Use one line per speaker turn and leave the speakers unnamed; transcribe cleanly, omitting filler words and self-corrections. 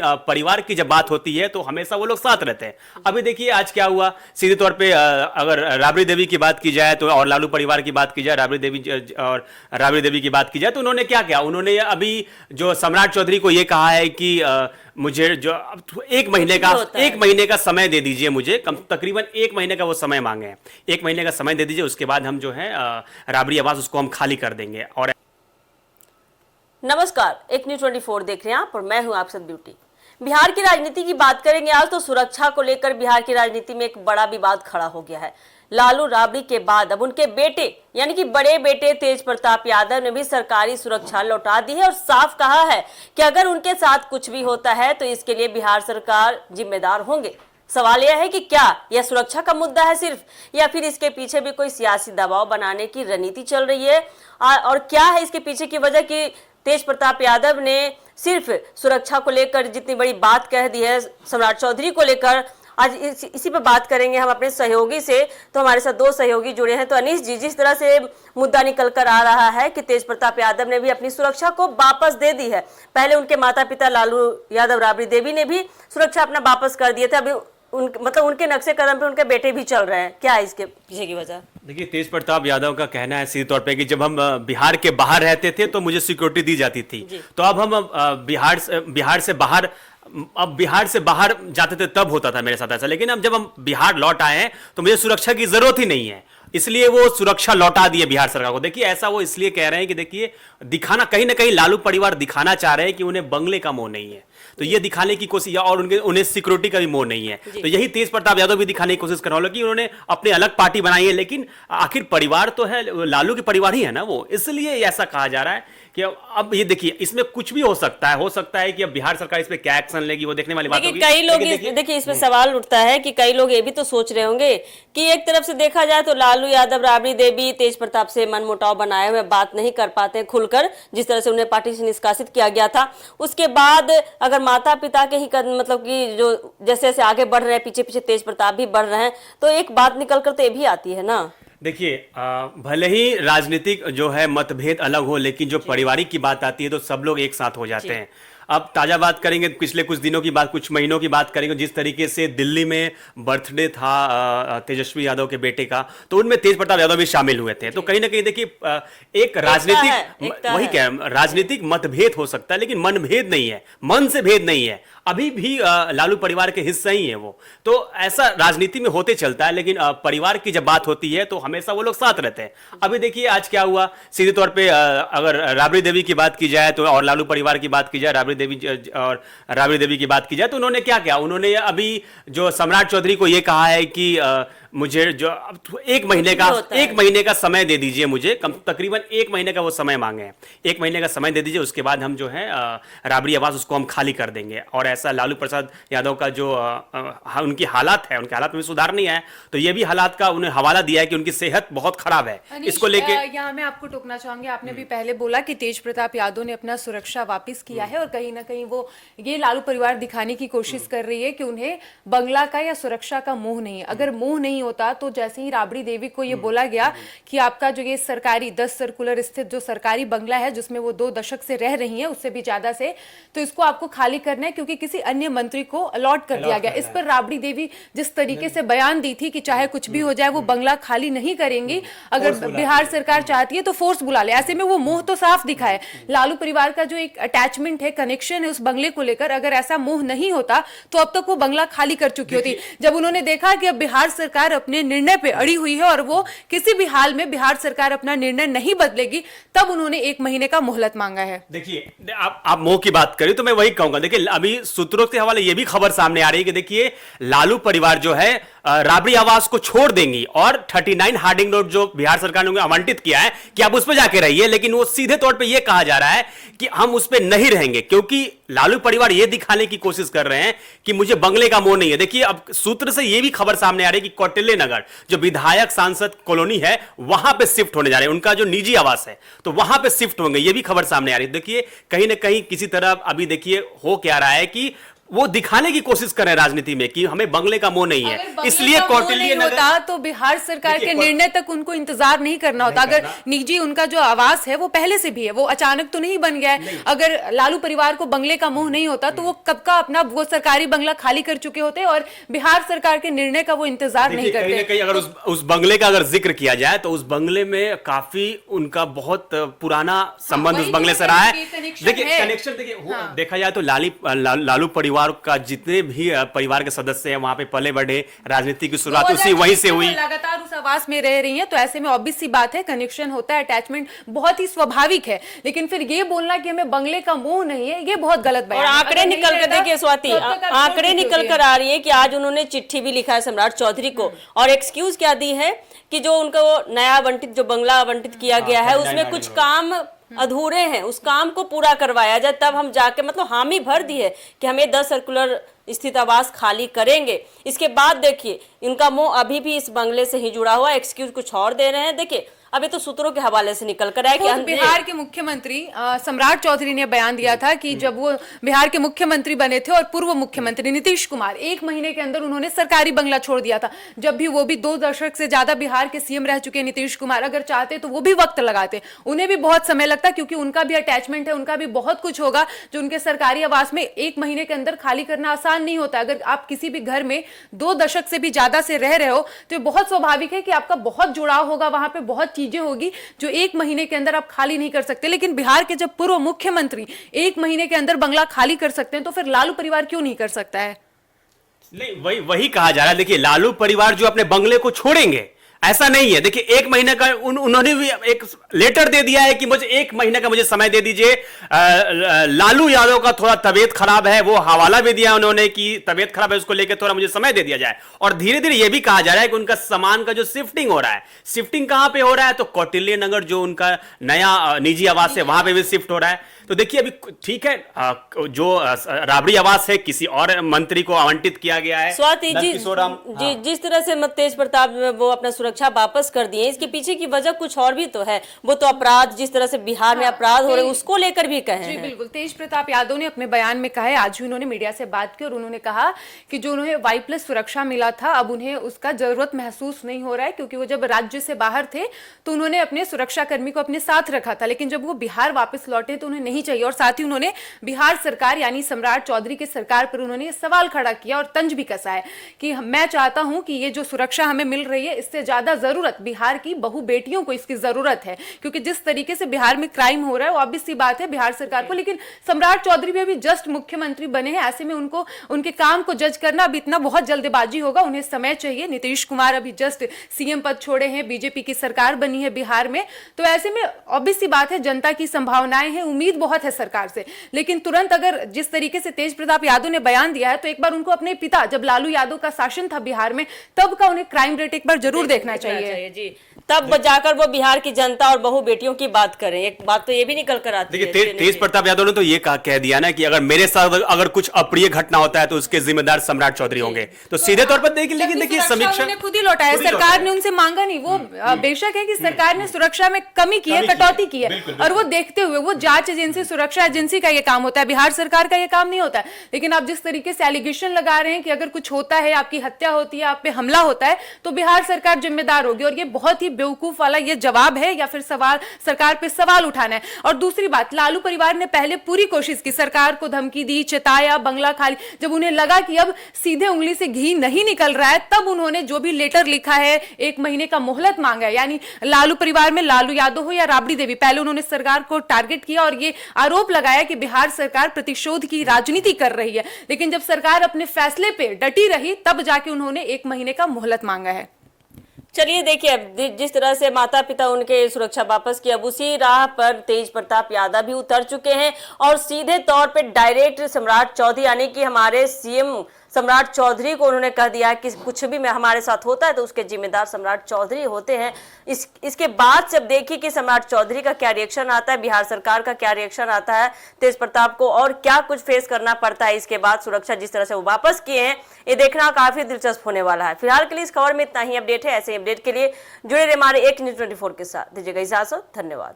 परिवार की जब बात होती है तो हमेशा वो लोग साथ रहते हैं। अभी देखिए आज क्या हुआ, सीधे तौर पे अगर राबड़ी देवी की बात की जाए तो, और लालू परिवार की बात की जाए, और राबड़ी देवी की बात की जाए तो उन्होंने क्या किया, उन्होंने अभी जो सम्राट चौधरी को ये कहा है कि मुझे जो एक महीने का समय दे दीजिए, मुझे तकरीबन एक महीने का वो समय मांगे हैं, एक महीने का समय दे दीजिए, उसके बाद हम जो है राबड़ी आवास उसको हम खाली कर देंगे। और
नमस्कार, एक न्यूज 24 देख रहे हैं आप और मैं हूं आपसे ब्यूटी। बिहार की राजनीति की बात करेंगे आज तो सुरक्षा को लेकर बिहार की राजनीति में एक बड़ा विवाद खड़ा हो गया है। लालू राबड़ी के बाद अब उनके बेटे यानी कि बड़े बेटे तेज प्रताप यादव ने भी सरकारी सुरक्षा लौटा दी है और साफ कहा है कि अगर उनके साथ कुछ भी होता है तो इसके लिए बिहार सरकार जिम्मेदार होंगे। सवाल यह है कि क्या यह सुरक्षा का मुद्दा है सिर्फ, या फिर इसके पीछे भी कोई सियासी दबाव बनाने की रणनीति चल रही है, और क्या है इसके पीछे की वजह कि तेज प्रताप यादव ने सिर्फ सुरक्षा को लेकर जितनी बड़ी बात कह दी है सम्राट चौधरी को लेकर। आज इसी पर बात करेंगे हम अपने सहयोगी से। तो हमारे साथ दो सहयोगी जुड़े हैं। तो अनीश जी, जिस तरह से मुद्दा निकल कर आ रहा है कि तेज प्रताप यादव ने भी अपनी सुरक्षा को वापस दे दी है, पहले उनके माता पिता लालू यादव राबड़ी देवी ने भी सुरक्षा अपना वापस कर दिए थे, अभी उनके नक्शे कदम पे उनके बेटे भी चल रहे हैं, क्या है इसके पीछे की वजह?
देखिए, तेज प्रताप यादव का कहना है सीधे तौर पे कि जब हम बिहार के बाहर रहते थे तो मुझे सिक्योरिटी दी जाती थी, तो अब हम बिहार से बाहर जाते थे तब होता था मेरे साथ ऐसा, लेकिन अब जब हम बिहार लौट आए हैं तो मुझे सुरक्षा की जरूरत ही नहीं है, इसलिए वो सुरक्षा लौटा दिए बिहार सरकार को। देखिए, ऐसा वो इसलिए कह रहे हैं कि देखिए दिखाना, कहीं ना कहीं लालू परिवार दिखाना चाह रहे हैं कि उन्हें बंगले का मोह नहीं है, तो ये दिखाने की कोशिश, और उन्हें सिक्योरिटी का भी मोह नहीं है, तो यही तेज प्रताप यादव भी दिखाने की कोशिश कर रहा है कि उन्होंने अपने अलग पार्टी बनाई है, लेकिन आखिर परिवार तो है, लालू की परिवार ही है ना वो, इसलिए ऐसा कहा जा रहा है कि अब ये देखिए इसमें कुछ भी हो सकता है कि अब बिहार सरकार इस पे क्या एक्शन लेगी वो देखने वाली बात होगी।
कई लोग देखिए इसमें सवाल उठता है कि कई लोग ये भी तो सोच रहे होंगे कि एक तरफ से देखा जाए तो लालू यादव राबड़ी देवी तेज प्रताप से मनमुटाव बनाए हुए बात नहीं कर पाते खुलकर, जिस तरह से उन्हें पार्टी से निष्कासित किया गया था। उसके बाद अगर माता पिता के ही मतलब कि जो जैसे जैसे आगे बढ़ रहे हैं, पीछे पीछे तेज प्रताप भी बढ़ रहे हैं, तो एक बात निकल कर तो ये भी आती है ना।
देखिए, भले ही राजनीतिक जो है मतभेद अलग हो, लेकिन जो पारिवारिक की बात आती है तो सब लोग एक साथ हो जाते हैं। अब ताजा बात करेंगे, पिछले कुछ दिनों की बात, कुछ महीनों की बात करेंगे, जिस तरीके से दिल्ली में बर्थडे था तेजस्वी यादव के बेटे का, तो उनमें तेज प्रताप यादव भी शामिल हुए थे। तो कहीं ना कहीं देखिए एक राजनीतिक, वही क्या, राजनीतिक मतभेद हो सकता है लेकिन मनभेद नहीं है, मन से भेद नहीं है। अभी भी लालू परिवार के हिस्से ही है वो, तो ऐसा राजनीति में होते चलता है, लेकिन परिवार की जब बात होती है तो हमेशा वो लोग साथ रहते हैं। अभी देखिए आज क्या हुआ, सीधे तौर पे अगर राबड़ी देवी की बात की जाए तो, और लालू परिवार की बात की जाए, राबड़ी देवी की बात की जाए तो उन्होंने क्या किया, उन्होंने अभी जो सम्राट चौधरी को ये कहा है कि मुझे जो एक महीने का समय दे दीजिए, मुझे तकरीबन एक महीने का वो समय मांगे हैं, एक महीने का समय दे दीजिए, उसके बाद हम जो है राबड़ी आवास उसको हम खाली कर देंगे। और ऐसा लालू प्रसाद यादव का जो उनकी हालात है, उनके हालात में सुधार नहीं है, तो ये भी हालात का उन्हें हवाला दिया है कि उनकी सेहत बहुत खराब है। इसको लेके
यहाँ मैं आपको टोकना चाहूंगी, आपने भी पहले बोला कि तेज प्रताप यादव ने अपना सुरक्षा वापस किया है और कहीं ना कहीं वो ये लालू परिवार दिखाने की कोशिश कर रही है कि उन्हें बंगला का या सुरक्षा का मोह नहीं है। अगर मोह नहीं होता तो जैसे ही राबड़ी देवी को ये बोला गया कि आपका जो ये सरकारी 10 सर्कुलर स्थित जो सरकारी बंगला है जिसमें वो 2 दशक से रह रही हैं, उससे भी ज्यादा से, तो इसको आपको खाली करना है क्योंकि किसी अन्य मंत्री को अलॉट कर दिया गया। इस पर राबड़ी देवी जिस तरीके से बयान दी थी कि चाहे कुछ भी हो जाए वो बंगला खाली नहीं करेंगी, अगर बिहार सरकार चाहती है तो फोर्स बुला ले, ऐसे में वो मोह तो साफ दिखा है। लालू परिवार का जो एक अटैचमेंट है, कनेक्शन है उस बंगले को लेकर, अगर ऐसा मोह नहीं होता तो अब तक वो बंगला खाली कर चुकी होती। जब उन्होंने देखा कि अब बिहार सरकार अपने निर्णय पे अड़ी हुई है और वो किसी भी हाल में बिहार सरकार अपना निर्णय नहीं बदलेगी, तब उन्होंने 1 महीने का मोहलत मांगा है।
देखिए, आप मोह की बात करें तो मैं वही कहूंगा, देखिए अभी सूत्रों के हवाले ये भी खबर सामने आ रही है कि देखिए लालू परिवार जो है राबड़ी आवास को छोड़ देंगी और 39 हार्डिंग रोड जो बिहार सरकार ने आवंटित किया है कि आप उस पर जाके रहिए, लेकिन वो सीधे तौर पे ये कहा जा रहा है कि हम उस पर नहीं रहेंगे, क्योंकि लालू परिवार ये दिखाने की कोशिश कर रहे हैं कि मुझे बंगले का मोह नहीं है। देखिए, अब सूत्र से ये भी खबर सामने आ रही है कि कौटिल्य नगर जो विधायक सांसद कॉलोनी है वहां पे शिफ्ट होने जा रहे हैं, उनका जो निजी आवास है तो वहां पे शिफ्ट होंगे, ये भी खबर सामने आ रही है। देखिए कहीं ना कहीं किसी तरह अभी देखिए हो क्या रहा है कि वो दिखाने की कोशिश कर रहे हैं राजनीति में कि हमें बंगले का मोह नहीं है, इसलिए कौटिल्य नगर
होता तो बिहार सरकार के निर्णय तक उनको इंतजार नहीं करना होता। अगर निजी उनका जो आवास है वो पहले से भी है, वो अचानक तो नहीं बन गया है। अगर लालू परिवार को बंगले का मोह नहीं होता तो वो कब का अपना वो सरकारी बंगला खाली कर चुके होते और बिहार सरकार के निर्णय का वो इंतजार नहीं
कहीं ना
करते।
कहीं अगर उस बंगले का अगर जिक्र किया जाए तो उस बंगले में काफी उनका बहुत पुराना संबंध उस बंगले से रहा है। देखिए कनेक्शन देखा जाए तो लालू परिवार का जितने भी परिवार के सदस्य हैं वहां पे पले बढ़े, राजनीति की शुरुआत उसी वहीं से हुई,
लगातार उस आवास में रह रही हैं, तो ऐसे में ऑब्वियस सी बात है कनेक्शन होता है, अटैचमेंट बहुत ही स्वाभाविक है। लेकिन फिर ये बोलना कि हमें बंगले का मोह नहीं है, ये बहुत गलत बात है।
और आंकड़े निकल कर देखिए स्वाति, आंकड़े निकल कर आ रही है कि आज उन्होंने चिट्ठी भी लिखा है सम्राट चौधरी को और एक्सक्यूज क्या दी है कि जो उनका वो नया आवंटित जो बंगला आवंटित किया गया है उसमें कुछ काम अधूरे हैं, उस काम को पूरा करवाया जाए तब हम जाके, मतलब हामी भर दी है कि हमें 10 सर्कुलर स्थित आवास खाली करेंगे। इसके बाद देखिए इनका मोह अभी भी इस बंगले से ही जुड़ा हुआ, एक्सक्यूज कुछ और दे रहे हैं। देखिए अभी तो सूत्रों के हवाले से निकल कर आया कि
बिहार के मुख्यमंत्री सम्राट चौधरी ने बयान दिया था कि जब वो बिहार के मुख्यमंत्री बने थे और पूर्व मुख्यमंत्री नीतीश कुमार 1 महीने के अंदर उन्होंने सरकारी बंगला छोड़ दिया था। जब भी वो भी 2 दशक से ज्यादा बिहार के सीएम रह चुके नीतीश कुमार, अगर चाहते तो वो भी वक्त लगाते, उन्हें भी बहुत समय लगता क्योंकि उनका भी अटैचमेंट है, उनका भी बहुत कुछ होगा जो उनके सरकारी आवास में 1 महीने के अंदर खाली करना आसान नहीं होता। अगर आप किसी भी घर में 2 दशक से भी ज्यादा से रह रहे हो तो बहुत स्वाभाविक है कि आपका बहुत जुड़ाव होगा, वहां पे बहुत चीजें होगी जो 1 महीने के अंदर आप खाली नहीं कर सकते। लेकिन बिहार के जब पूर्व मुख्यमंत्री 1 महीने के अंदर बंगला खाली कर सकते हैं तो फिर लालू परिवार क्यों नहीं कर सकता है?
नहीं, वही कहा जा रहा है। देखिए लालू परिवार जो अपने बंगले को छोड़ेंगे ऐसा नहीं है। देखिए 1 महीने का उन्होंने भी एक लेटर दे दिया है कि मुझे 1 महीने का मुझे समय दे दीजिए। लालू यादव का थोड़ा तबीयत खराब है, वो हवाला भी दिया उन्होंने कि तबीयत खराब है, उसको लेकर थोड़ा मुझे समय दे दिया जाए। और धीरे धीरे ये भी कहा जा रहा है कि उनका सामान का जो शिफ्टिंग हो रहा है, शिफ्टिंग कहां पे हो रहा है, तो कौटिल्य नगर जो उनका नया निजी आवास है वहां पे भी शिफ्ट हो रहा है। तो देखिए अभी ठीक है, जो राबड़ी आवास है किसी और मंत्री को आवंटित किया गया है।
स्वाति जी, जिस तरह से तेज प्रताप वो अपना सुरक्षा वापस कर दिए, इसके पीछे की वजह कुछ और भी तो है। वो तो अपराध, जिस तरह से बिहार में अपराध हो रहे हैं उसको लेकर भी कहे हैं।
बिल्कुल, तेज प्रताप यादव ने अपने बयान में कहा है, आज भी उन्होंने मीडिया से बात की और उन्होंने कहा कि जो उन्हें Y+ सुरक्षा मिला था अब उन्हें उसका जरूरत महसूस नहीं हो रहा है, क्योंकि वो जब राज्य से बाहर थे तो उन्होंने अपने सुरक्षा कर्मी को अपने साथ रखा था, लेकिन जब वो बिहार वापस लौटे तो उन्हें नहीं चाहिए। और साथ ही उन्होंने बिहार सरकार यानी सम्राट चौधरी की सरकार पर उन्होंने सवाल खड़ा किया और तंज भी कसा है कि मैं चाहता हूं कि ये जो सुरक्षा हमें मिल रही है इससे ज्यादा जरूरत बिहार की बहु बेटियों को इसकी जरूरत है, क्योंकि जिस तरीके से बिहार में क्राइम हो रहा है वो ऑब्वियस सी बात है बिहार सरकार को। लेकिन सम्राट चौधरी भी अभी जस्ट मुख्यमंत्री बने हैं, ऐसे में उनको उनके काम को जज करना अभी इतना बहुत जल्दबाजी होगा, उन्हें समय चाहिए। नीतीश कुमार अभी जस्ट सीएम पद छोड़े हैं, बीजेपी की सरकार बनी है बिहार में, तो ऐसे में ऑब्वियस सी बात है जनता की संभावनाएं हैं, उम्मीद बहुत है सरकार से। लेकिन तुरंत अगर जिस तरीके से तेज प्रताप यादव ने बयान दिया है तो एक बार उनको अपने पिता जब लालू यादव का शासन था बिहार में तब का उन्हें क्राइम रेट एक बार जरूर देखना चाहिए
जी, तब जाकर वो बिहार की जनता और बहु बेटियों की बात करें। एक बात तो ये भी निकल कर आती है।
देखिए तेज प्रताप यादव ने तो ये कह दिया ना कि अगर मेरे साथ अगर कुछ अप्रिय घटना होता है तो उसके जिम्मेदार सम्राट चौधरी होंगे, तो सीधे तौर पर देखिए। लेकिन देखिए समीक्षा
खुद ही लौटाया, सरकार ने उनसे मांगा नहीं। वो बेशक है कि सरकार ने सुरक्षा में कमी की है, कटौती की है, और वो देखते हुए वो जांच एजेंसी, सुरक्षा एजेंसी का ये काम होता है, बिहार सरकार का ये काम नहीं होता है। लेकिन आप जिस तरीके से एलिगेशन लगा रहे हैं कि अगर कुछ होता है, आपकी हत्या होती है, आप पे हमला होता है, तो बिहार सरकार जिम्मेदार होगी, और ये बहुत ही बेवकूफ वाला ये जवाब है या फिर सवाल, सरकार पे सवाल उठाना है। और दूसरी बात, लालू परिवार ने पहले पूरी कोशिश की, सरकार को धमकी दी, चिताया, बंगला खाली, जब उन्हें लगा कि अब सीधे उंगली से घी नहीं निकल रहा है तब उन्होंने जो भी लेटर लिखा है 1 महीने का मोहलत मांगा है। यानी लालू परिवार में लालू यादव हो या राबड़ी देवी, पहले उन्होंने सरकार को टारगेट किया और ये आरोप लगाया कि बिहार सरकार प्रतिशोध की राजनीति कर रही है। लेकिन जब सरकार अपने फैसले पे डटी रही तब जाके उन्होंने 1 महीने का मोहलत मांगा है।
चलिए देखिए, अब जिस तरह से माता पिता उनके सुरक्षा वापस की, अब उसी राह पर तेज प्रताप यादव भी उतर चुके हैं और सीधे तौर पे डायरेक्ट सम्राट चौधरी यानी कि हमारे सीएम सम्राट चौधरी को उन्होंने कह दिया कि कुछ भी हमारे साथ होता है तो उसके जिम्मेदार सम्राट चौधरी होते हैं। इसके बाद जब देखिए कि सम्राट चौधरी का क्या रिएक्शन आता है, बिहार सरकार का क्या रिएक्शन आता है तेज प्रताप को, और क्या कुछ फेस करना पड़ता है इसके बाद सुरक्षा जिस तरह से वो वापस किए हैं, ये देखना काफी दिलचस्प होने वाला है। फिलहाल के लिए इस खबर में इतना ही अपडेट है। ऐसे अपडेट के लिए जुड़े रहे हमारे एक न्यूज़ 24 के साथ। दीजिएगा इजाजत, धन्यवाद।